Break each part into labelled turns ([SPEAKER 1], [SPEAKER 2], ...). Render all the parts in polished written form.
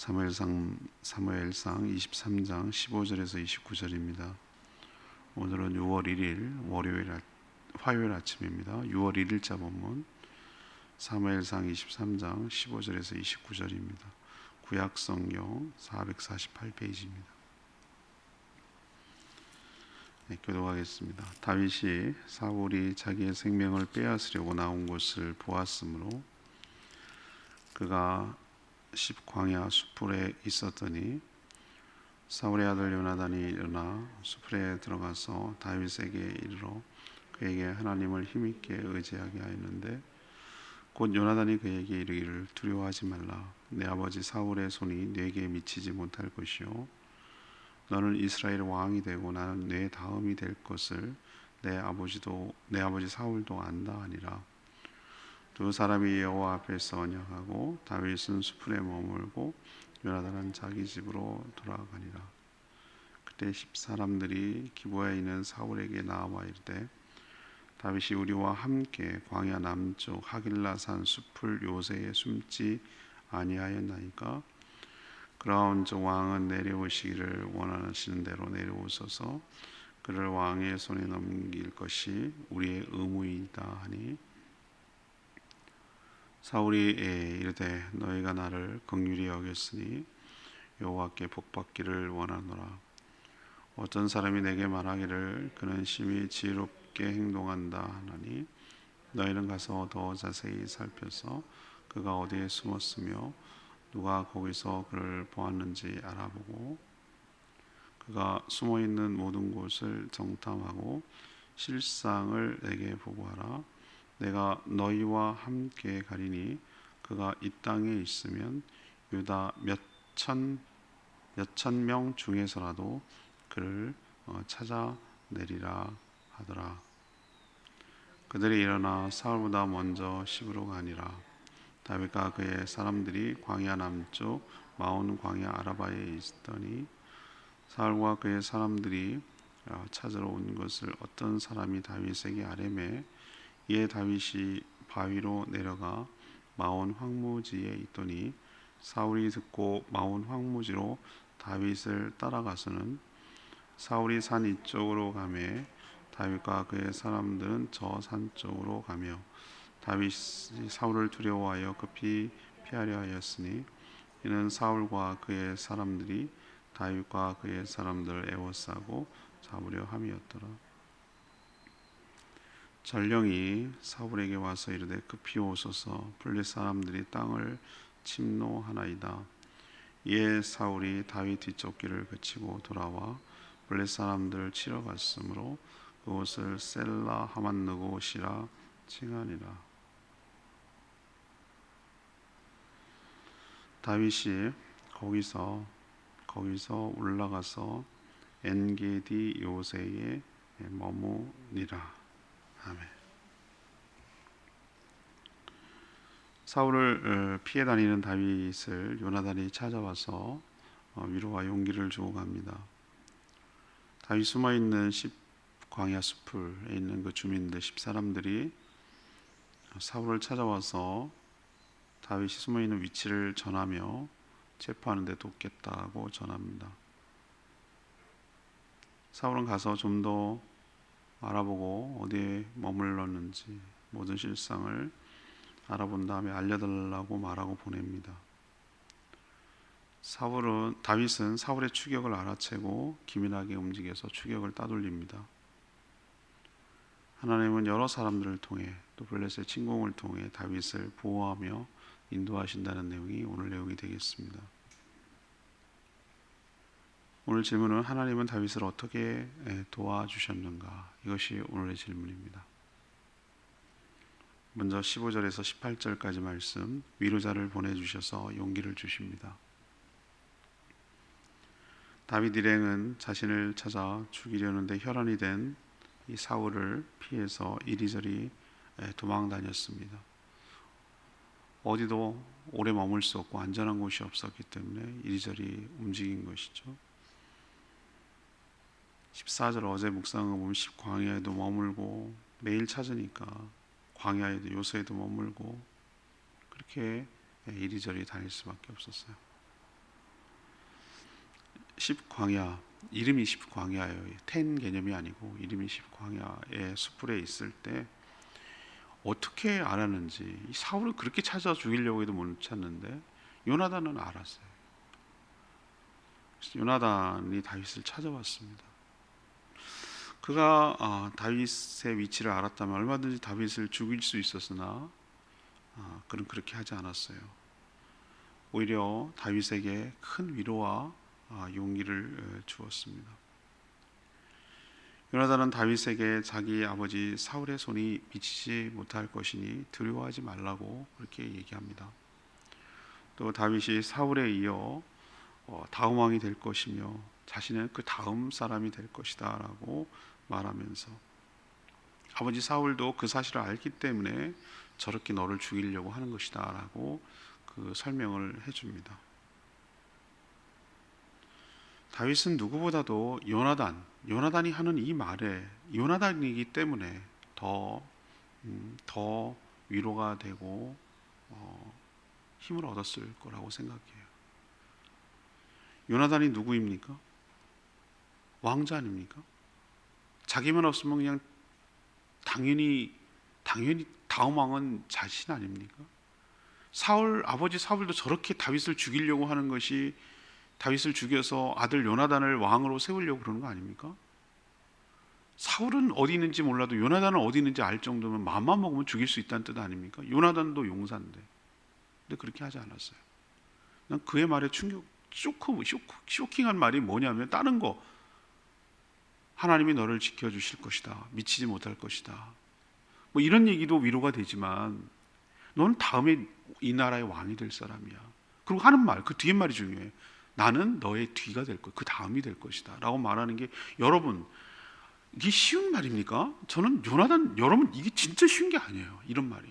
[SPEAKER 1] 사무엘상 23장 15절에서 29절입니다. 오늘은 6월 1일 화요일 아침입니다. 6월 1일자 본문 사무엘상 23장 15절에서 29절입니다. 구약성경 448페이지입니다. 교독하겠습니다. 다윗이 사울이 자기의 생명을 빼앗으려고 나온 곳을 보았으므로 그가 십광야 수풀에 있었더니 사울의 아들 요나단이 일어나 수풀에 들어가서 다윗에게 이르러 그에게 하나님을 힘있게 의지하게 하였는데 곧 요나단이 그에게 이르기를 두려워하지 말라. 내 아버지 사울의 손이 네게 미치지 못할 것이요 너는 이스라엘 왕이 되고 나는 네 다음이 될 것을 내 아버지 사울도 안다 하니라. 두 사람이 여호와 앞에서 언약하고 다윗은 수풀에 머물고 요나단은 자기 집으로 돌아가니라. 그때 10사람들이 기브아에 있는 사울에게 나와 이르되 다윗이 우리와 함께 광야 남쪽 하길라산 수풀 요새에 숨지 아니하였나이까? 그라운저 왕은 내려오시기를 원하시는 대로 내려오소서. 그를 왕의 손에 넘길 것이 우리의 의무이다 하니 사울이 이르되 너희가 나를 긍휼히 여겼으니 여호와께 복받기를 원하노라. 어떤 사람이 내게 말하기를 그는 심히 지혜롭게 행동한다 하나니 너희는 가서 더 자세히 살펴서 그가 어디에 숨었으며 누가 거기서 그를 보았는지 알아보고 그가 숨어있는 모든 곳을 정탐하고 실상을 내게 보고하라. 내가 너희와 함께 가리니 그가 이 땅에 있으면 유다 몇천 명 중에서라도 그를 찾아내리라 하더라. 그들이 일어나 사울보다 먼저 시브로 가니라. 다윗과 그의 사람들이 광야 남쪽 마온 광야 아라바에 있더니 사울과 그의 사람들이 찾으러 온 것을 어떤 사람이 다윗에게 아뢰매 이에 다윗이 바위로 내려가 마온 황무지에 있더니 사울이 듣고 마온 황무지로 다윗을 따라가서는 사울이 산 이쪽으로 가매 다윗과 그의 사람들은 저 산 쪽으로 가며 다윗이 사울을 두려워하여 급히 피하려 하였으니 이는 사울과 그의 사람들이 다윗과 그의 사람들을 애워싸고 잡으려 함이었더라. 전령이 사울에게 와서 이르되 급히 오소서. 블레 사람들이 땅을 침노하나이다. 이에 사울이 다윗 뒤쫓기를 그치고 돌아와 블레 사람들을 치러 갔으므로 그곳을 셀라 하만느곳이라 칭하니라. 다윗이 거기서 올라가서 엔게디 요새에 머무니라. 아멘. 사울을 피해 다니는 다윗을 요나단이 찾아와서 위로와 용기를 주고 갑니다. 다윗 숨어있는 광야 숲에 있는 그 주민들 10사람들이 사울을 찾아와서 다윗이 숨어있는 위치를 전하며 체포하는 데 돕겠다고 전합니다. 사울은 가서 좀 더 알아보고 어디에 머물렀는지 모든 실상을 알아본 다음에 알려달라고 말하고 보냅니다. 다윗은 사울의 추격을 알아채고 기민하게 움직여서 추격을 따돌립니다. 하나님은 여러 사람들을 통해 또 블레셋의 침공을 통해 다윗을 보호하며 인도하신다는 내용이 오늘 내용이 되겠습니다. 오늘 질문은 하나님은 다윗을 어떻게 도와주셨는가? 이것이 오늘의 질문입니다. 먼저 15절에서 18절까지 말씀, 위로자를 보내주셔서 용기를 주십니다. 다윗 일행은 자신을 찾아 죽이려는데 혈안이 된 이 사울을 피해서 이리저리 도망 다녔습니다. 어디도 오래 머물 수 없고 안전한 곳이 없었기 때문에 이리저리 움직인 것이죠. 14절 어제 묵상을 보면 광야에도 머물고 매일 찾으니까 광야에도 요새에도 머물고 그렇게 이리저리 다닐 수밖에 없었어요. 10광야, 이름이 10광야예요. 텐 개념이 아니고 이름이 10광야의 수풀에 있을 때 어떻게 알았는지, 이 사울을 그렇게 찾아 죽이려고 해도 못 찾는데 요나단은 알았어요. 그래서 요나단이 다윗을 찾아왔습니다. 그가 다윗의 위치를 알았다면 얼마든지 다윗을 죽일 수 있었으나 그는 그렇게 하지 않았어요. 오히려 다윗에게 큰 위로와 용기를 주었습니다. 요나단은 다윗에게 자기 아버지 사울의 손이 미치지 못할 것이니 두려워하지 말라고 그렇게 얘기합니다. 또 다윗이 사울에 이어 다음 왕이 될 것이며 자신은 그 다음 사람이 될 것이다 라고 말하면서, 아버지 사울도 그 사실을 알기 때문에 저렇게 너를 죽이려고 하는 것이다 라고 그 설명을 해줍니다. 다윗은 누구보다도 요나단이 하는 이 말에, 요나단이기 때문에 더 위로가 되고 힘을 얻었을 거라고 생각해요. 요나단이 누구입니까? 왕자 아닙니까? 자기만 없으면 그냥 당연히 다음 왕은 자신 아닙니까? 아버지 사울도 저렇게 다윗을 죽이려고 하는 것이, 다윗을 죽여서 아들 요나단을 왕으로 세우려고 그러는 거 아닙니까? 사울은 어디 있는지 몰라도 요나단은 어디 있는지 알 정도면 마음만 먹으면 죽일 수 있다는 뜻 아닙니까? 요나단도 용사인데. 근데 그렇게 하지 않았어요. 난 그의 말에 쇼킹한 말이 뭐냐면, 다른 거, 하나님이 너를 지켜주실 것이다, 미치지 못할 것이다, 뭐 이런 얘기도 위로가 되지만 너는 다음에 이 나라의 왕이 될 사람이야. 그리고 하는 말, 그 뒤에 말이 중요해요. 나는 너의 뒤가 될 거야, 그 다음이 될 것이다 라고 말하는 게, 여러분 이게 쉬운 말입니까? 저는 여러분 이게 진짜 쉬운 게 아니에요. 이런 말이,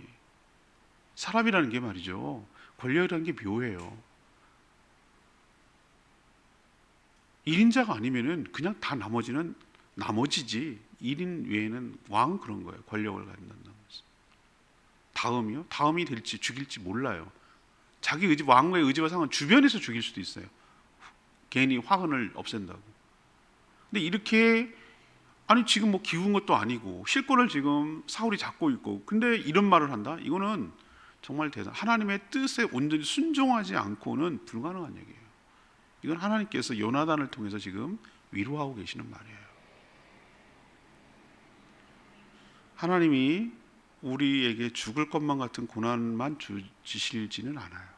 [SPEAKER 1] 사람이라는 게 말이죠, 권력이라는 게 묘해요. 1인자가 아니면은 그냥 다 나머지지 1인 외에는 왕, 그런 거예요. 권력을 갖는다는 것은. 다음이요? 다음이 될지 죽일지 몰라요. 자기 의지, 왕의 의지와 상관, 주변에서 죽일 수도 있어요. 괜히 화근을 없앤다고. 근데 이렇게, 아니 지금 뭐 기운 것도 아니고 실권을 지금 사울이 잡고 있고, 근데 이런 말을 한다? 이거는 정말 하나님의 뜻에 온전히 순종하지 않고는 불가능한 얘기예요. 이건 하나님께서 요나단을 통해서 지금 위로하고 계시는 말이에요. 하나님이 우리에게 죽을 것만 같은 고난만 주시지는 않아요.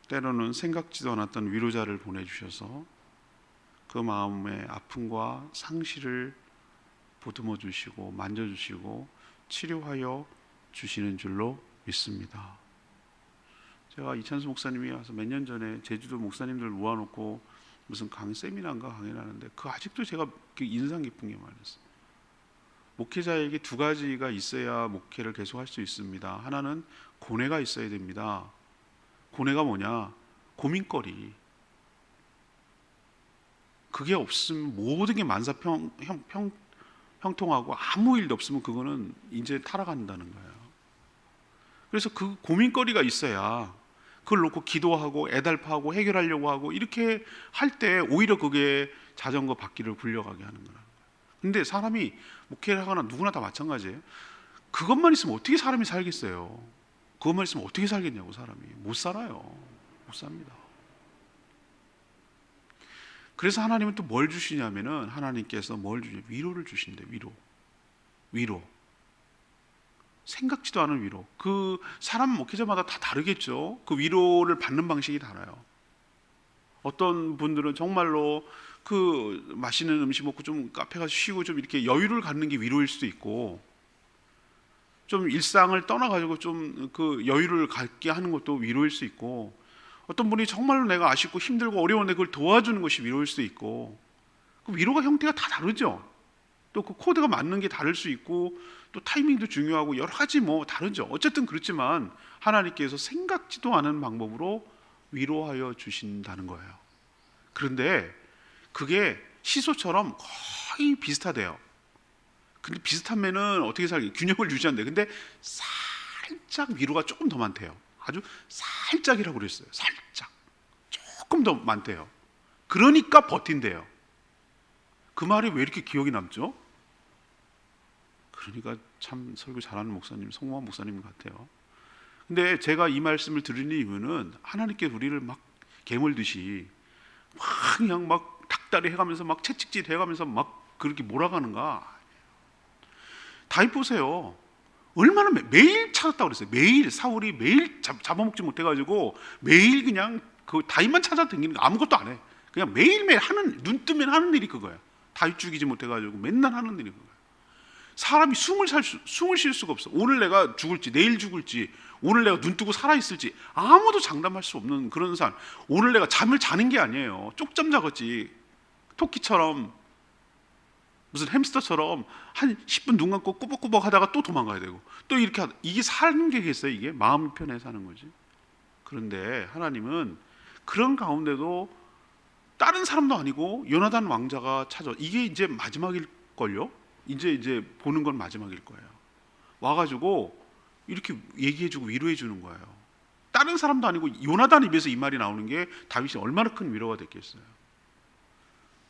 [SPEAKER 1] 때로는 생각지도 않았던 위로자를 보내주셔서 그 마음의 아픔과 상실을 보듬어 주시고 만져주시고 치료하여 주시는 줄로 믿습니다. 제가 이찬수 목사님이 와서 몇 년 전에 제주도 목사님들 모아놓고 무슨 세미나인가 강의를 하는데, 그 아직도 제가 인상 깊은 게 많았어요. 목회자에게 두 가지가 있어야 목회를 계속할 수 있습니다. 하나는 고뇌가 있어야 됩니다. 고뇌가 뭐냐? 고민거리. 그게 없으면 모든 게 형통하고 아무 일도 없으면 그거는 이제 타락한다는 거예요. 그래서 그 고민거리가 있어야 그걸 놓고 기도하고 애달파하고 해결하려고 하고 이렇게 할 때 오히려 그게 자전거 바퀴를 굴려가게 하는 거라는 거예요. 근데 사람이 목회를 하거나 누구나 다 마찬가지예요. 그것만 있으면 어떻게 사람이 살겠어요? 그것만 있으면 어떻게 살겠냐고. 사람이 못 살아요. 못 삽니다. 그래서 하나님은 또 뭘 주시냐면은, 하나님께서 뭘 주냐? 위로를 주신대. 위로. 생각지도 않은 위로. 그 사람 목회자마다 다 다르겠죠. 그 위로를 받는 방식이 달라요. 어떤 분들은 정말로 그 맛있는 음식 먹고 좀 카페 가서 쉬고 좀 이렇게 여유를 갖는 게 위로일 수도 있고, 좀 일상을 떠나가지고 좀 그 여유를 갖게 하는 것도 위로일 수 있고, 어떤 분이 정말로 내가 아쉽고 힘들고 어려운데 그걸 도와주는 것이 위로일 수도 있고, 그 위로가 형태가 다 다르죠. 또 그 코드가 맞는 게 다를 수 있고, 또 타이밍도 중요하고 여러 가지 뭐 다르죠. 어쨌든 그렇지만 하나님께서 생각지도 않은 방법으로 위로하여 주신다는 거예요. 그런데 그게 시소처럼 거의 비슷하대요. 근데 비슷하면은 어떻게 균형을 유지한대. 근데 살짝 위로가 조금 더 많대요. 아주 살짝이라고 그랬어요. 살짝,
[SPEAKER 2] 조금 더 많대요. 그러니까 버틴대요. 그 말이 왜 이렇게 기억이 남죠? 그러니까 참 설교 잘하는 목사님, 성공한 목사님 같아요. 근데 제가 이 말씀을 드리는 이유는 하나님께 우리를 막 개물듯이 막 그냥 막 닭다리 해가면서 막 채찍질 해가면서 막 그렇게 몰아가는가. 다윗 보세요. 얼마나 매일 찾았다고 그랬어요. 매일 사울이 매일 잡아먹지 못해가지고 매일 그냥 그 다윗만 찾아다니는 거 아무것도 안 해. 그냥 매일매일 하는, 눈 뜨면 하는 일이 그거야. 다윗 죽이지 못해가지고 맨날 하는 일이 그거야. 사람이 숨을 쉴 수가 없어. 오늘 내가 죽을지 내일 죽을지 오늘 내가 눈 뜨고 살아있을지 아무도 장담할 수 없는 그런 삶. 오늘 내가 잠을 자는 게 아니에요. 쪽잠 자겠지. 토끼처럼 무슨 햄스터처럼 한 10분 눈 감고 꾸벅꾸벅 하다가 또 도망가야 되고 또 이렇게 이게 사는 게겠어요? 이게 마음 편해 사는 거지. 그런데 하나님은 그런 가운데도 다른 사람도 아니고 요나단 왕자가 찾아. 이게 이제 마지막일걸요? 이제 보는 건 마지막일 거예요. 와가지고 이렇게 얘기해주고 위로해주는 거예요. 다른 사람도 아니고 요나단 입에서 이 말이 나오는 게 다윗이 얼마나 큰 위로가 됐겠어요.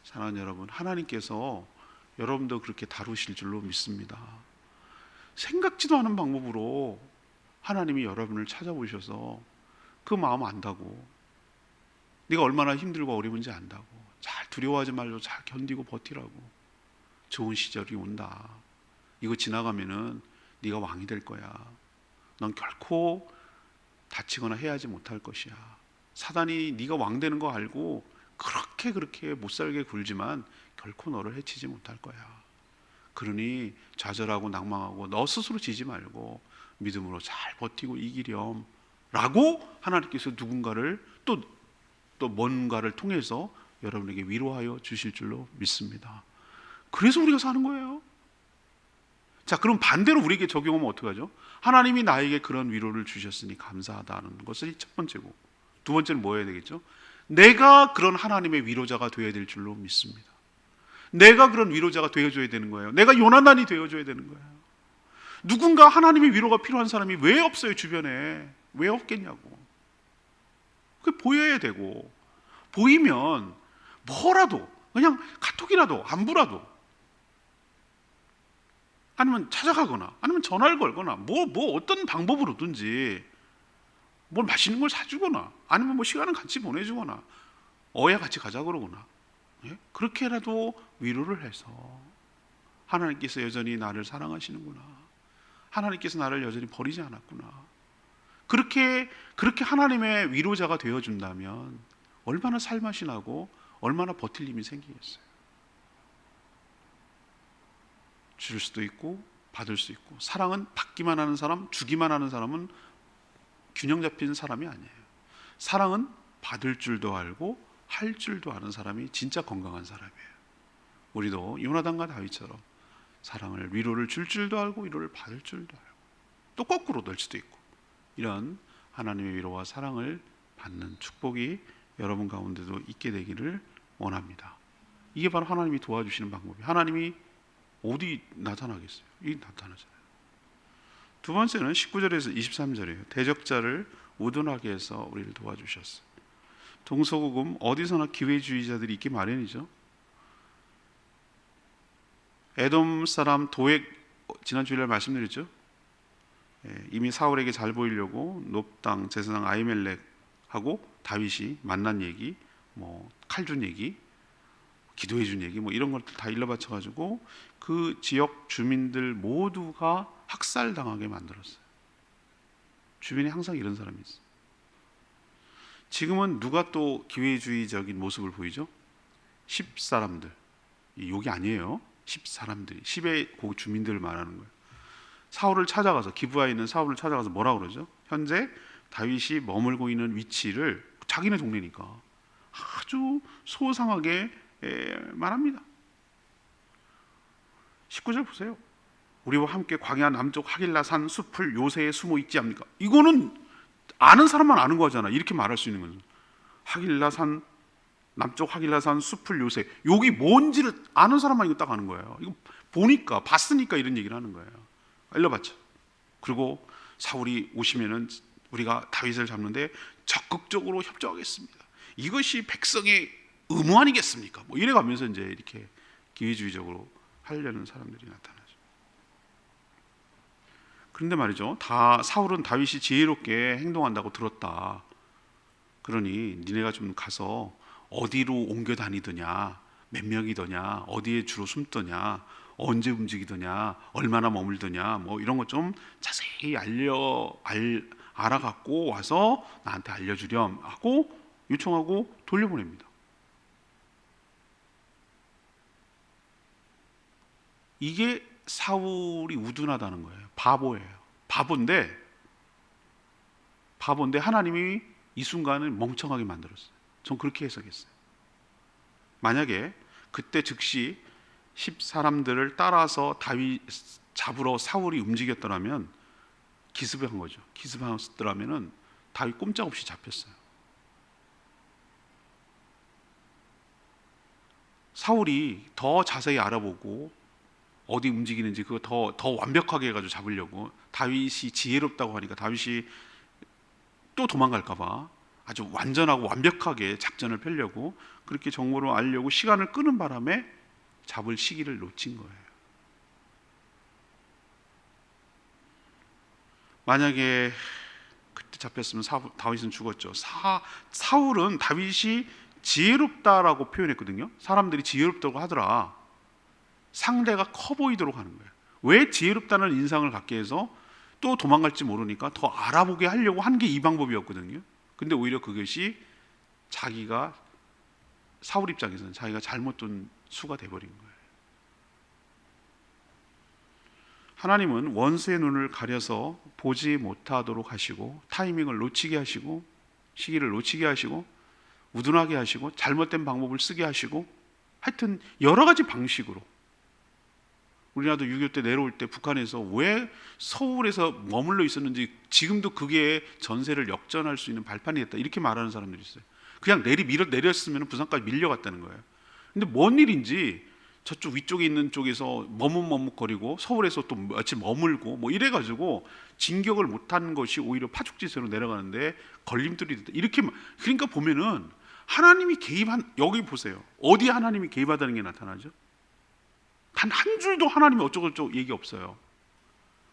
[SPEAKER 2] 사랑하는 여러분, 하나님께서 여러분도 그렇게 다루실 줄로 믿습니다. 생각지도 않은 방법으로 하나님이 여러분을 찾아오셔서 그 마음 안다고, 네가 얼마나 힘들고 어려운지 안다고, 잘 두려워하지 말고 잘 견디고 버티라고, 좋은 시절이 온다. 이거 지나가면은 네가 왕이 될 거야. 넌 결코 다치거나 해하지 못할 것이야. 사단이 네가 왕 되는 거 알고 그렇게 못 살게 굴지만 결코 너를 해치지 못할 거야. 그러니 좌절하고 낭망하고 너 스스로 지지 말고 믿음으로 잘 버티고 이기렴 라고 하나님께서 누군가를 또 뭔가를 통해서 여러분에게 위로하여 주실 줄로 믿습니다. 그래서 우리가 사는 거예요. 자, 그럼 반대로 우리에게 적용하면 어떡하죠? 하나님이 나에게 그런 위로를 주셨으니 감사하다는 것이 첫 번째고, 두 번째는 뭐 해야 되겠죠? 내가 그런 하나님의 위로자가 되어야 될 줄로 믿습니다. 내가 그런 위로자가 되어줘야 되는 거예요. 내가 요나단이 되어줘야 되는 거예요. 누군가 하나님의 위로가 필요한 사람이 왜 없어요? 주변에 왜 없겠냐고. 그게 보여야 되고, 보이면 뭐라도 그냥 카톡이라도 안부라도 아니면 찾아가거나 아니면 전화를 걸거나 뭐 어떤 방법으로든지 뭘 맛있는 걸 사주거나 아니면 뭐 시간을 같이 보내주거나 어야 같이 가자 그러거나, 예? 그렇게라도 위로를 해서 하나님께서 여전히 나를 사랑하시는구나, 하나님께서 나를 여전히 버리지 않았구나, 그렇게 하나님의 위로자가 되어준다면 얼마나 살맛이 나고 얼마나 버틸 힘이 생기겠어요. 줄 수도 있고 받을 수 있고, 사랑은 받기만 하는 사람, 주기만 하는 사람은 균형 잡힌 사람이 아니에요. 사랑은 받을 줄도 알고 할 줄도 아는 사람이 진짜 건강한 사람이에요. 우리도 요나단과 다윗처럼 사랑을, 위로를 줄 줄도 알고 위로를 받을 줄도 알고, 또 거꾸로 될 수도 있고, 이런 하나님의 위로와 사랑을 받는 축복이 여러분 가운데도 있게 되기를 원합니다. 이게 바로 하나님이 도와주시는 방법이에요. 하나님이 어디 나타나겠어요? 이 나타나잖아요. 두 번째는 19절에서 23절이에요. 대적자를 우둔하게 해서 우리를 도와주셨어요. 동서고금 어디서나 기회주의자들이 있기 마련이죠. 에돔 사람 도액, 지난 주일날 말씀드렸죠. 이미 사울에게 잘 보이려고 놋당 제사장 아히멜렉하고 다윗이 만난 얘기, 뭐 칼준 얘기, 기도해준 얘기, 뭐 이런 것들 다 일러바쳐가지고 그 지역 주민들 모두가 학살당하게 만들었어요. 주변에 항상 이런 사람이 있어요. 지금은 누가 또 기회주의적인 모습을 보이죠? 10사람들, 욕이 아니에요. 10사람들이, 10의 그 주민들을 말하는 거예요. 사울을 찾아가서, 기브아에 있는 사울을 찾아가서 뭐라 그러죠? 현재 다윗이 머물고 있는 위치를, 자기네 동네니까 아주 소상하게 말합니다. 19절 보세요. 우리와 함께 광야 남쪽 하길라산 숲을 요새에 숨어 있지 않습니까? 이거는 아는 사람만 아는 거잖아. 이렇게 말할 수 있는 거죠. 하길라산, 남쪽 하길라산 숲을 요새, 여기 뭔지를 아는 사람만 이거 딱 아는 거예요. 이거 보니까, 봤으니까 이런 얘기를 하는 거예요. 일러봤죠. 그리고 사울이 오시면은 우리가 다윗을 잡는데 적극적으로 협조하겠습니다. 이것이 백성의 의무 아니겠습니까? 뭐 이래가면서 이제 이렇게 기회주의적으로 하려는 사람들이 나타나죠. 그런데 말이죠, 사울은 다윗이 지혜롭게 행동한다고 들었다. 그러니 니네가 좀 가서 어디로 옮겨 다니더냐, 몇 명이더냐, 어디에 주로 숨더냐, 언제 움직이더냐, 얼마나 머물더냐, 뭐 이런 것 좀 자세히 알아갖고 와서 나한테 알려주렴 하고 요청하고 돌려보냅니다. 이게 사울이 우둔하다는 거예요. 바보예요. 바본데 하나님이 이 순간을 멍청하게 만들었어요. 전 그렇게 해석했어요. 만약에 그때 즉시 10사람들을 따라서 다윗 잡으러 사울이 움직였더라면, 기습한 거죠. 기습했더라면 다윗 꼼짝없이 잡혔어요. 사울이 더 자세히 알아보고 어디 움직이는지 그거 더 완벽하게 해가지고 잡으려고, 다윗이 지혜롭다고 하니까 다윗이 또 도망갈까봐 아주 완전하고 완벽하게 작전을 펴려고 그렇게 정보를 알려고 시간을 끄는 바람에 잡을 시기를 놓친 거예요. 만약에 그때 잡혔으면 다윗은 죽었죠. 사울은 다윗이 지혜롭다라고 표현했거든요. 사람들이 지혜롭다고 하더라. 상대가 커 보이도록 하는 거예요. 왜 지혜롭다는 인상을 갖게 해서 또 도망갈지 모르니까 더 알아보게 하려고 한 게 이 방법이었거든요. 근데 오히려 그것이 사울 입장에서는 자기가 잘못 둔 수가 돼버린 거예요. 하나님은 원수의 눈을 가려서 보지 못하도록 하시고, 타이밍을 놓치게 하시고, 시기를 놓치게 하시고, 우둔하게 하시고, 잘못된 방법을 쓰게 하시고, 하여튼 여러 가지 방식으로. 우리나라도 6.25 때 내려올 때 북한에서 왜 서울에서 머물러 있었는지 지금도 그게 전세를 역전할 수 있는 발판이 됐다, 이렇게 말하는 사람들이 있어요. 그냥 내렸으면 부산까지 밀려갔다는 거예요. 근데 뭔 일인지 저쪽 위쪽에 있는 쪽에서 머뭇머뭇거리고 서울에서 또 며칠 머물고 뭐 이래가지고 진격을 못한 것이 오히려 파죽지세로 내려가는데 걸림돌이 됐다, 이렇게. 그러니까 보면은 하나님이 여기 보세요. 어디 하나님이 개입하다는 게 나타나죠? 단 한 줄도 하나님이 어쩌고저쩌고 얘기 없어요.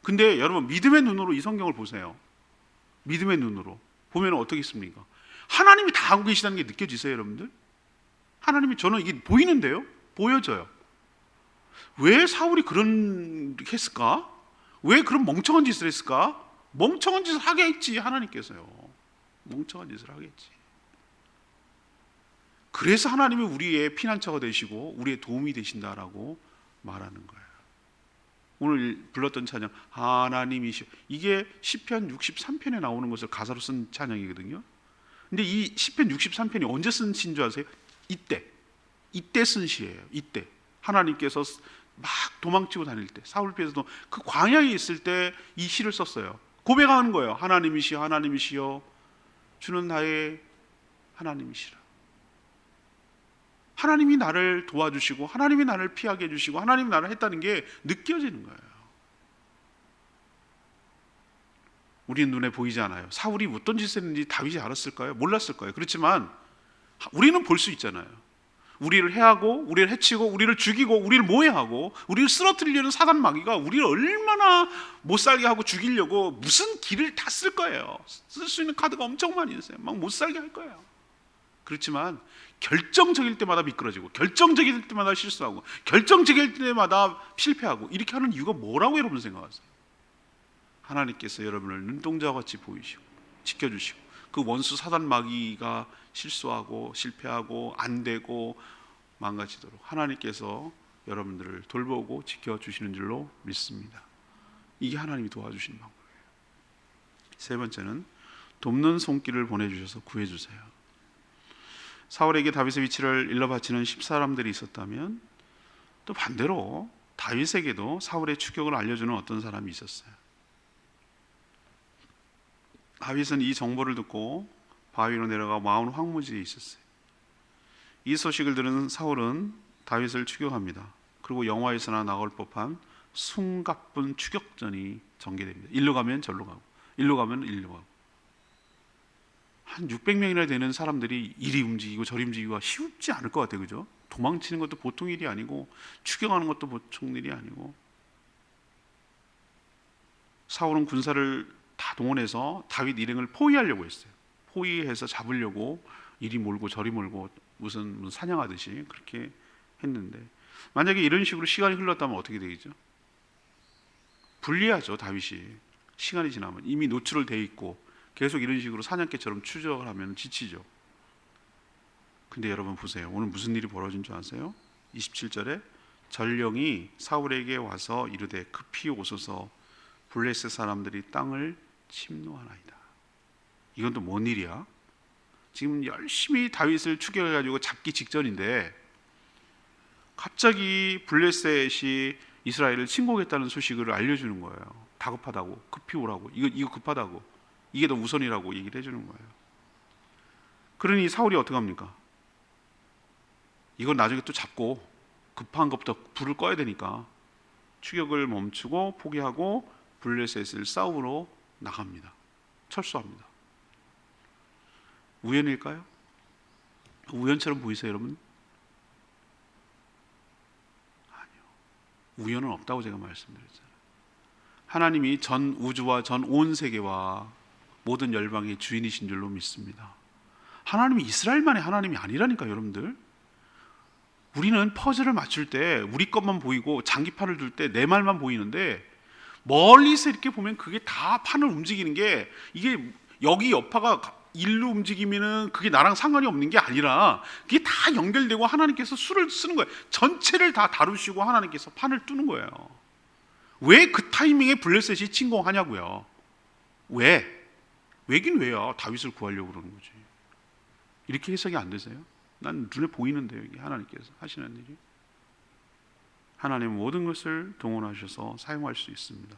[SPEAKER 2] 근데 여러분, 믿음의 눈으로 이 성경을 보세요. 믿음의 눈으로 보면 어떻게 있습니까? 하나님이 다 하고 계시다는 게 느껴지세요, 여러분들? 하나님이, 저는 이게 보이는데요, 보여져요. 왜 사울이 그런 했을까? 왜 그런 멍청한 짓을 했을까? 멍청한 짓을 하게 했지, 하나님께서요. 멍청한 짓을 하겠지. 그래서 하나님이 우리의 피난처가 되시고 우리의 도움이 되신다라고 말하는 거예요. 오늘 불렀던 찬양 하나님이시여, 이게 시편 63편에 나오는 것을 가사로 쓴 찬양이거든요. 근데 이 시편 63편이 언제 쓴 시인 줄 아세요? 이때 쓴 시예요. 이때 하나님께서 막 도망치고 다닐 때, 사울피에서도 그 광야에 있을 때 이 시를 썼어요. 고백하는 거예요. 하나님이시여, 하나님이시여, 주는 나의 하나님이시라. 하나님이 나를 도와주시고 하나님이 나를 피하게 해주시고 하나님이 나를 했다는 게 느껴지는 거예요. 우리 눈에 보이지 않아요. 사울이 어떤 짓을 했는지 다윗이 알았을까요? 몰랐을까요? 그렇지만 우리는 볼 수 있잖아요. 우리를 해하고 우리를 해치고 우리를 죽이고 우리를 모해하고 우리를 쓰러뜨리려는 사단 마귀가 우리를 얼마나 못살게 하고 죽이려고 무슨 길을 다 쓸 거예요. 쓸 수 있는 카드가 엄청 많이 있어요. 막 못살게 할 거예요. 그렇지만 결정적일 때마다 미끄러지고, 결정적일 때마다 실수하고, 결정적일 때마다 실패하고, 이렇게 하는 이유가 뭐라고 여러분 생각하세요? 하나님께서 여러분을 눈동자와 같이 보이시고 지켜주시고, 그 원수 사단 마귀가 실수하고 실패하고 안 되고 망가지도록 하나님께서 여러분들을 돌보고 지켜주시는 줄로 믿습니다. 이게 하나님이 도와주시는 방법이에요. 세 번째는 돕는 손길을 보내주셔서 구해주세요. 사울에게 다윗의 위치를 일러 바치는 10사람들이 있었다면, 또 반대로 다윗에게도 사울의 추격을 알려주는 어떤 사람이 있었어요. 다윗은 이 정보를 듣고 바위로 내려가 마온 황무지에 있었어요. 이 소식을 들은 사울은 다윗을 추격합니다. 그리고 영화에서나 나올 법한 숨가쁜 추격전이 전개됩니다. 일로 가면 절로 가고, 일로 가면 일로 가고. 한 600명이나 되는 사람들이 이리 움직이고 저리 움직이기가 쉽지 않을 것 같아요. 그죠? 도망치는 것도 보통 일이 아니고 추격하는 것도 보통 일이 아니고, 사울은 군사를 다 동원해서 다윗 일행을 포위하려고 했어요. 포위해서 잡으려고 이리 몰고 저리 몰고 무슨 사냥하듯이 그렇게 했는데, 만약에 이런 식으로 시간이 흘렀다면 어떻게 되겠죠? 불리하죠. 다윗이 시간이 지나면 이미 노출을 돼 있고 계속 이런 식으로 사냥개처럼 추적을 하면 지치죠. 근데 여러분 보세요. 오늘 무슨 일이 벌어진 줄 아세요? 27절에 전령이 사울에게 와서 이르되 급히 오소서 블레셋 사람들이 땅을 침노하나이다. 이건 또 뭔 일이야? 지금 열심히 다윗을 추격해가지고 잡기 직전인데 갑자기 블레셋이 이스라엘을 침공했다는 소식을 알려주는 거예요. 다급하다고, 급히 오라고, 이거 급하다고, 이게 더 우선이라고 얘기를 해주는 거예요. 그러니 사울이 어떻게 합니까? 이건 나중에 또 잡고 급한 것부터 불을 꺼야 되니까 추격을 멈추고 포기하고 블레셋을 싸우러 나갑니다. 철수합니다. 우연일까요? 우연처럼 보이세요, 여러분? 아니요. 우연은 없다고 제가 말씀드렸잖아요. 하나님이 전 우주와 전 온 세계와 모든 열방의 주인이신 줄로 믿습니다. 하나님이 이스라엘만의 하나님이 아니라니까요, 여러분들. 우리는 퍼즐을 맞출 때 우리 것만 보이고 장기판을 둘 때 내 말만 보이는데, 멀리서 이렇게 보면 그게 다 판을 움직이는 게, 이게 여기 여파가 일로 움직이면은 그게 나랑 상관이 없는 게 아니라 그게 다 연결되고 하나님께서 수를 쓰는 거예요. 전체를 다 다루시고 하나님께서 판을 두는 거예요. 왜 그 타이밍에 블레셋이 침공하냐고요. 왜긴 왜야? 다윗을 구하려고 그러는 거지. 이렇게 해석이 안 되세요? 난 눈에 보이는데요, 이게 하나님께서 하시는 일이. 하나님은 모든 것을 동원하셔서 사용할 수 있습니다.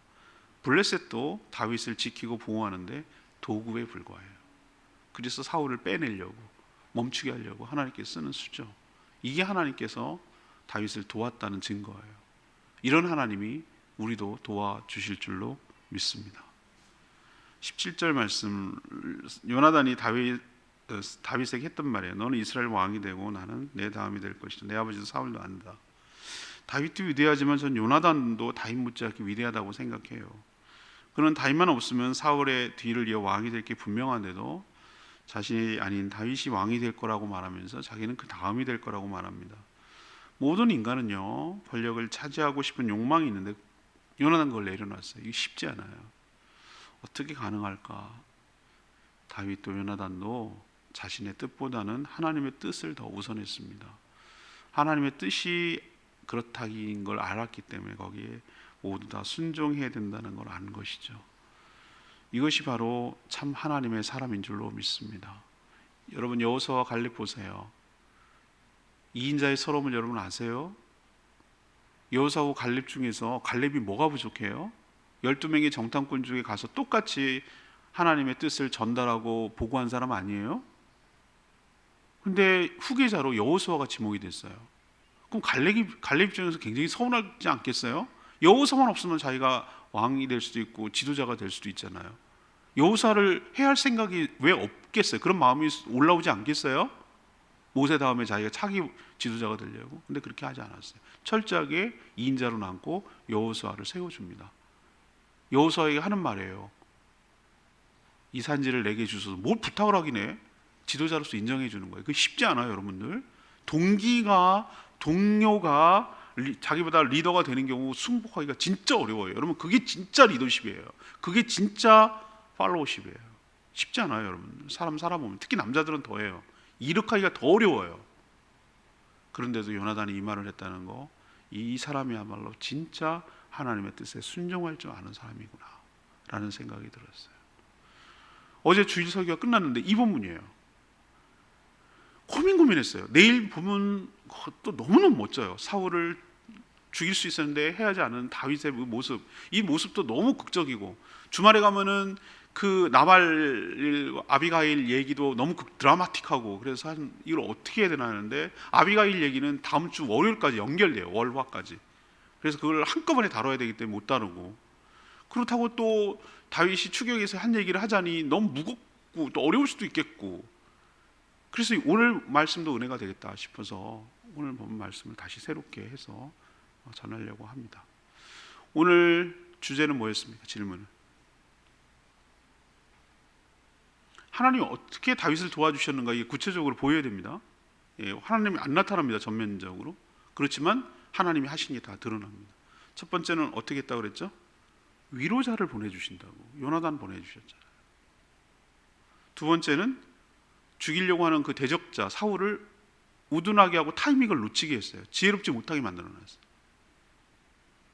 [SPEAKER 2] 블레셋도 다윗을 지키고 보호하는데 도구에 불과해요. 그래서 사울을 빼내려고, 멈추게 하려고 하나님께서 쓰는 수죠. 이게 하나님께서 다윗을 도왔다는 증거예요. 이런 하나님이 우리도 도와주실 줄로 믿습니다. 17절 말씀, 요나단이 다윗에게 했던 말이에요. 너는 이스라엘 왕이 되고 나는 내 다음이 될 것이다. 내 아버지도 사울도 안다. 다윗도 위대하지만 전 요나단도 다윗 못지않게 위대하다고 생각해요. 그는 다윗만 없으면 사울의 뒤를 이어 왕이 될 게 분명한데도 자신이 아닌 다윗이 왕이 될 거라고 말하면서 자기는 그 다음이 될 거라고 말합니다. 모든 인간은요, 권력을 차지하고 싶은 욕망이 있는데 요나단 그걸 내려놨어요. 이게 쉽지 않아요. 어떻게 가능할까? 다윗도 요나단도 자신의 뜻보다는 하나님의 뜻을 더 우선했습니다. 하나님의 뜻이 그렇다는 걸 알았기 때문에 거기에 모두 다 순종해야 된다는 걸 아는 것이죠. 이것이 바로 참 하나님의 사람인 줄로 믿습니다. 여러분 여호수아와 갈렙 보세요. 2인자의 서러움을 여러분 아세요? 여호수아와 갈렙 중에서 갈렙이 뭐가 부족해요? 12명의 정탐꾼 중에 가서 똑같이 하나님의 뜻을 전달하고 보고한 사람 아니에요? 근데 후계자로 여호수아가 지목이 됐어요. 그럼 갈렙 입장에서 굉장히 서운하지 않겠어요? 여호수아만 없으면 자기가 왕이 될 수도 있고 지도자가 될 수도 있잖아요. 여호수아를 해야 할 생각이 왜 없겠어요? 그런 마음이 올라오지 않겠어요? 모세 다음에 자기가 차기 지도자가 되려고. 근데 그렇게 하지 않았어요. 철저하게 2인자로 남고 여호수아를 세워줍니다. 여호수아에게 하는 말이에요. 이 산지를 내게 주소서. 뭘 부탁을 하긴 해. 지도자로서 인정해 주는 거예요. 그게 쉽지 않아요, 여러분들. 동료가 자기보다 리더가 되는 경우 승복하기가 진짜 어려워요. 여러분 그게 진짜 리더십이에요. 그게 진짜 팔로우십이에요. 쉽지 않아요, 여러분. 사람 살아보면 특히 남자들은 더해요. 이룩하기가 더 어려워요. 그런데도 요나단이 이 말을 했다는 거, 이 사람이야말로 진짜 하나님의 뜻에 순종할 줄 아는 사람이구나 라는 생각이 들었어요. 어제 주일 설교가 끝났는데 이 본문이에요. 고민했어요. 내일 보면 또 너무너무 멋져요. 사울을 죽일 수 있었는데 해야지 않은 다윗의 모습, 이 모습도 너무 극적이고, 주말에 가면은 그 나발 아비가일 얘기도 너무 드라마틱하고, 그래서 이걸 어떻게 해야 되나 하는데 아비가일 얘기는 다음 주 월요일까지 연결돼요. 월화까지. 그래서 그걸 한꺼번에 다뤄야 되기 때문에 못 다루고, 그렇다고 또 다윗이 추격해서 한 얘기를 하자니 너무 있겠고 또 어려울 수도 있겠고, 그래서 오늘 말씀도 은혜가 되겠다 싶어서 오늘 본 말씀을 다시 새롭게 해서 전하려고 합니다. 오늘 주제는 뭐였습니까? 질문은 하나님이 어떻게 다윗을 도와주셨는가, 이게 구체적으로 보여야 됩니다. 하나님이 안 나타납니다, 전면적으로. 그렇지만 하나님이 하신 게 다 드러납니다. 첫 번째는 어떻게 했다고 그랬죠? 위로자를 보내주신다고, 요나단 보내주셨잖아요. 두 번째는 죽이려고 하는 그 대적자 사울을 우둔하게 하고 타이밍을 놓치게 했어요. 지혜롭지 못하게 만들어놨어요.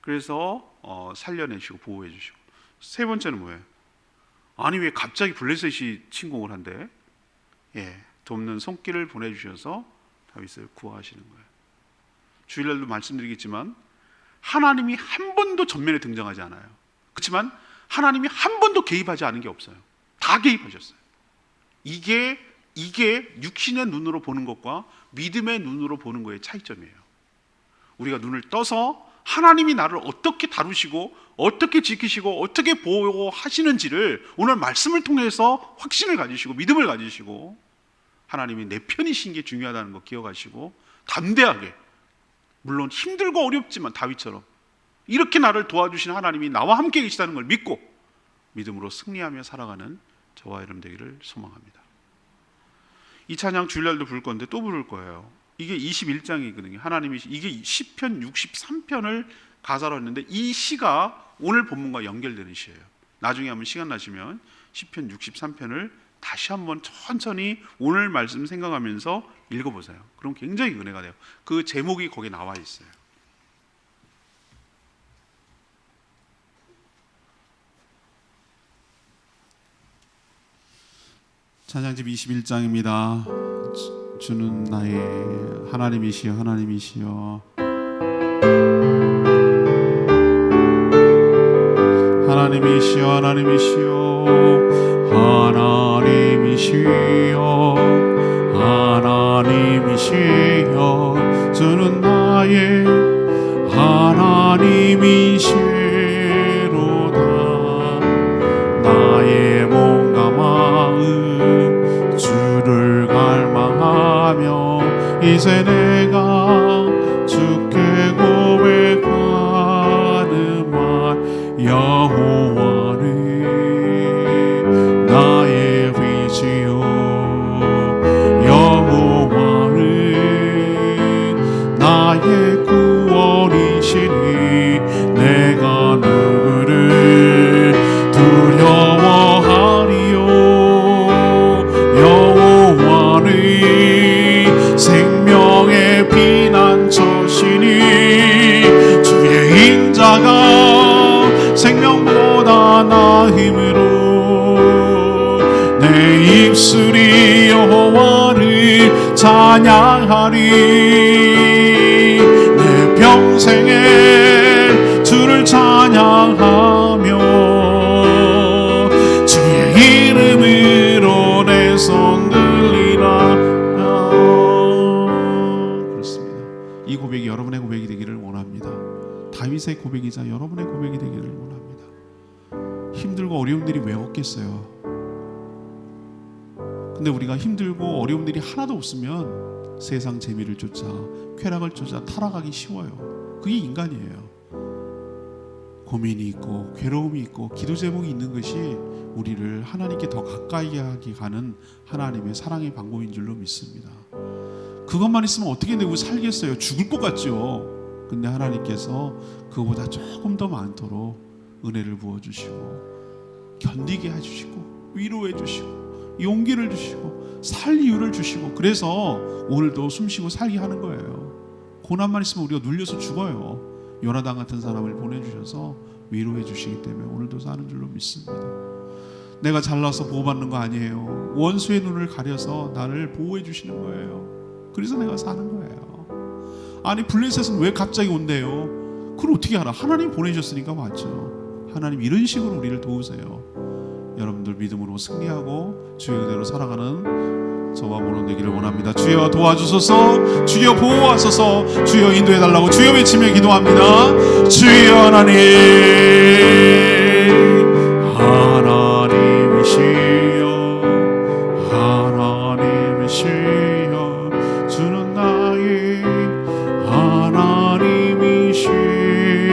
[SPEAKER 2] 그래서 살려내시고 보호해 주시고. 세 번째는 뭐예요? 아니 왜 갑자기 블레셋이 침공을 한대? 돕는 손길을 보내주셔서 다윗을 구하시는 거예요. 주일날도 말씀드리겠지만 하나님이 한 번도 전면에 등장하지 않아요. 그렇지만 하나님이 한 번도 개입하지 않은 게 없어요. 다 개입하셨어요. 이게 육신의 눈으로 보는 것과 믿음의 눈으로 보는 거의 차이점이에요. 우리가 눈을 떠서 하나님이 나를 어떻게 다루시고 어떻게 지키시고 어떻게 보호하시는지를 오늘 말씀을 통해서 확신을 가지시고 믿음을 가지시고, 하나님이 내 편이신 게 중요하다는 거 기억하시고 담대하게, 물론 힘들고 어렵지만 다윗처럼 이렇게 나를 도와주신 하나님이 나와 함께 계시다는 걸 믿고 믿음으로 승리하며 살아가는 저와 여러분 되기를 소망합니다. 이 찬양 주일날도 부를 건데 또 부를 거예요. 이게 21장이거든요. 하나님이 이게 시편 63편을 가사로 했는데 이 시가 오늘 본문과 연결되는 시예요. 나중에 한번 시간 나시면 시편 63편을 다시 한번 천천히 오늘 말씀 생각하면서 읽어보세요. 그럼 굉장히 은혜가 돼요. 그 제목이 거기에 나와 있어요.
[SPEAKER 1] 찬양집 21장입니다. 주는 나의 하나님이시여 하나님이시여, 하나님이시여 하나님이시여, 하나님이시여 하나님이시여, 주는 나의 하나님이시로다. 나의 몸과 마음 주를 갈망하며 이제 내가 주께 고백하는 말, 여호와는 나의 위지요, 여호와는 나의 구원이시니 내가 누구를 두려워하리요. 여호와는 생명의 피난처시니 주의 인자가 생명보다 나음으로 내 입술이 여호와를 찬양하리. 내 평생에 주를 찬양하며 주의 이름으로 내 손 들리라. 그렇습니다. 이 고백이 여러분의 고백이 되기를 원합니다. 다윗의 고백이자 여러분의 고백이 되기를 원합니다. 힘들고 어려운 일이 왜 없겠어요? 근데 우리가 힘들고 어려운 일이 하나도 없으면 세상 재미를 쫓아 쾌락을 쫓아 타락하기 쉬워요. 그게 인간이에요. 고민이 있고 괴로움이 있고 기도 제목이 있는 것이 우리를 하나님께 더 가까이 하게 가는 하나님의 사랑의 방법인 줄로 믿습니다. 그것만 있으면 어떻게 내고 살겠어요? 죽을 것 같죠. 근데 하나님께서 그거보다 조금 더 많도록 은혜를 부어주시고 견디게 해주시고 위로해 주시고 용기를 주시고 살 이유를 주시고, 그래서 오늘도 숨쉬고 살게 하는 거예요. 고난만 있으면 우리가 눌려서 죽어요. 요나단 같은 사람을 보내주셔서 위로해 주시기 때문에 오늘도 사는 줄로 믿습니다. 내가 잘나서 보호받는 거 아니에요. 원수의 눈을 가려서 나를 보호해 주시는 거예요. 그래서 내가 사는 거예요. 아니 블레셋은 왜 갑자기 온대요? 그걸 어떻게 알아? 하나님 보내셨으니까 맞죠. 하나님 이런 식으로 우리를 도우세요. 여러분들 믿음으로 승리하고 주의 은혜로 살아가는 저와 모는 되기를 원합니다. 주여 도와주소서, 주여 보호하소서, 주여 인도해달라고 주여 외치며 기도합니다. 주여 하나님, 하나님이시여 메시아 주는 나의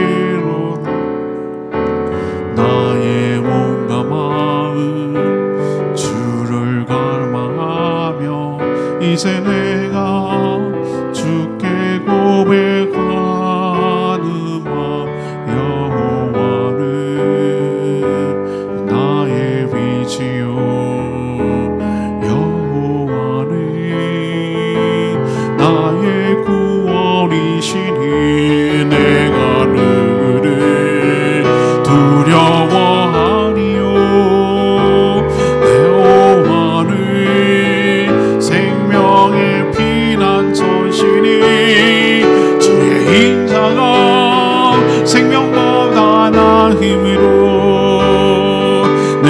[SPEAKER 1] 하나님이시로다. 나의 몸과 마음 주를 갈망하며 이제 내가 주께 고백하는 마 여호와는 나의 위지요 여호와는 나의 구원이시니 내가 누구를 두려워하리요. 여호와는 생명의 피난처시니 죄인 자가 생명보다 나은 힘으로 내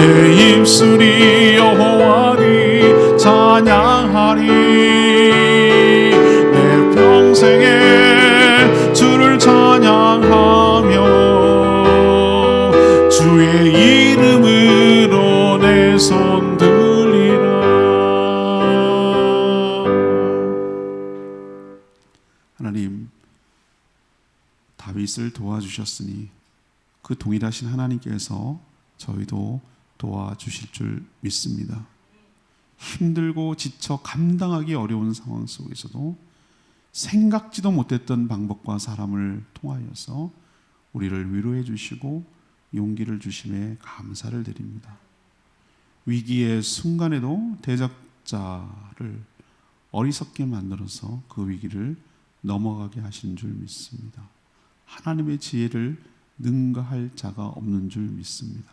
[SPEAKER 1] 입술이 여호와를 찬양하리. 내 평생에 주를 찬양하며 주의 이름으로 내 손 들리라. 하나님, 다윗을 도와주셨으니 그 동일하신 하나님께서 저희도 도와주실 줄 믿습니다. 힘들고 지쳐 감당하기 어려운 상황 속에서도 생각지도 못했던 방법과 사람을 통하여서 우리를 위로해 주시고 용기를 주심에 감사를 드립니다. 위기의 순간에도 대적자를 어리석게 만들어서 그 위기를 넘어가게 하신 줄 믿습니다. 하나님의 지혜를 능가할 자가 없는 줄 믿습니다.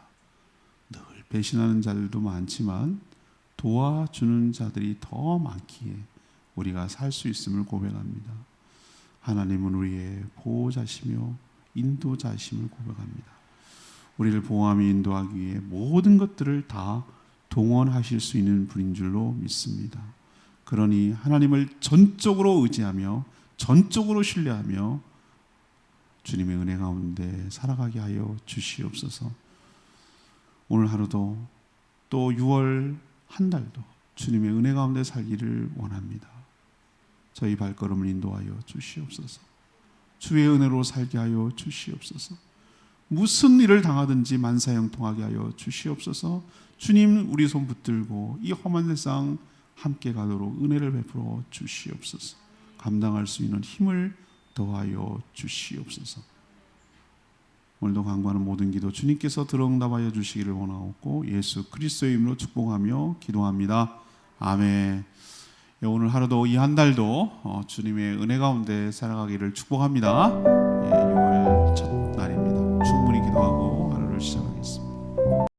[SPEAKER 1] 늘 배신하는 자들도 많지만 도와주는 자들이 더 많기에 우리가 살 수 있음을 고백합니다. 하나님은 우리의 보호자시며 인도자심을 고백합니다. 우리를 보호하며 인도하기 위해 모든 것들을 다 동원하실 수 있는 분인 줄로 믿습니다. 그러니 하나님을 전적으로 의지하며 전적으로 신뢰하며 주님의 은혜 가운데 살아가게 하여 주시옵소서. 오늘 하루도 또 6월 한 달도 주님의 은혜 가운데 살기를 원합니다. 저희 발걸음을 인도하여 주시옵소서. 주의 은혜로 살게 하여 주시옵소서. 무슨 일을 당하든지 만사형통하게 하여 주시옵소서. 주님, 우리 손 붙들고 이 험한 세상 함께 가도록 은혜를 베풀어 주시옵소서. 감당할 수 있는 힘을 더하여 주시옵소서. 오늘도 간구하는 모든 기도 주님께서 들어응답하여 주시기를 원하옵고 예수 그리스도의 이름으로 축복하며 기도합니다. 아멘. 오늘 하루도 이 한 달도 주님의 은혜 가운데 살아가기를 축복합니다. 6월 첫